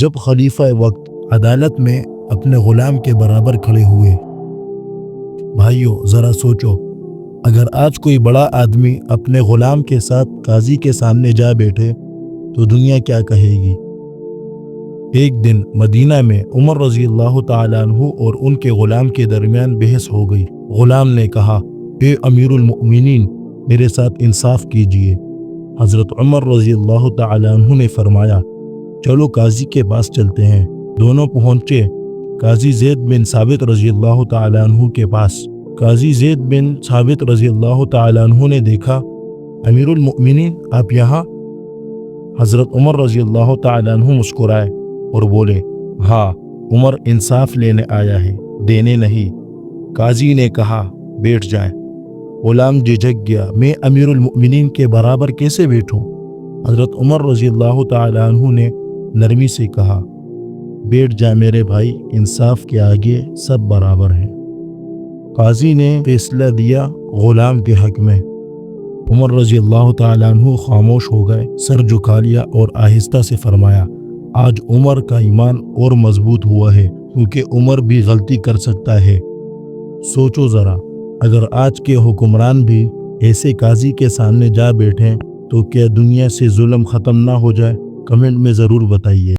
جب خلیفہ وقت عدالت میں اپنے غلام کے برابر کھڑے ہوئے۔ بھائیو ذرا سوچو، اگر آج کوئی بڑا آدمی اپنے غلام کے ساتھ قاضی کے سامنے جا بیٹھے تو دنیا کیا کہے گی؟ ایک دن مدینہ میں عمر رضی اللہ تعالیٰ عنہ اور ان کے غلام کے درمیان بحث ہو گئی۔ غلام نے کہا، اے امیر المؤمنین، میرے ساتھ انصاف کیجئے۔ حضرت عمر رضی اللہ تعالیٰ عنہ نے فرمایا، چلو قاضی کے پاس چلتے ہیں۔ دونوں پہنچے قاضی زید بن ثابت رضی اللہ تعالیٰ عنہ کے پاس۔ قاضی زید بن ثابت رضی اللہ تعالیٰ عنہ نے دیکھا، امیر المؤمنین آپ یہاں؟ حضرت عمر رضی اللہ تعالیٰ عنہ مسکرائے اور بولے، ہاں، عمر انصاف لینے آیا ہے، دینے نہیں۔ قاضی نے کہا، بیٹھ جائیں۔ غلام جھجک گیا، میں امیر المؤمنین کے برابر کیسے بیٹھوں؟ حضرت عمر رضی اللہ تعالیٰ عنہ نے نرمی سے کہا، بیٹھ جائیں میرے بھائی، انصاف کے آگے سب برابر ہیں۔ قاضی نے فیصلہ دیا غلام کے حق میں۔ عمر رضی اللہ تعالیٰ عنہ خاموش ہو گئے، سر جھکا لیا اور آہستہ سے فرمایا، آج عمر کا ایمان اور مضبوط ہوا ہے، کیونکہ عمر بھی غلطی کر سکتا ہے۔ سوچو ذرا، اگر آج کے حکمران بھی ایسے قاضی کے سامنے جا بیٹھیں تو کیا دنیا سے ظلم ختم نہ ہو جائے؟ کمنٹ میں ضرور بتائیے۔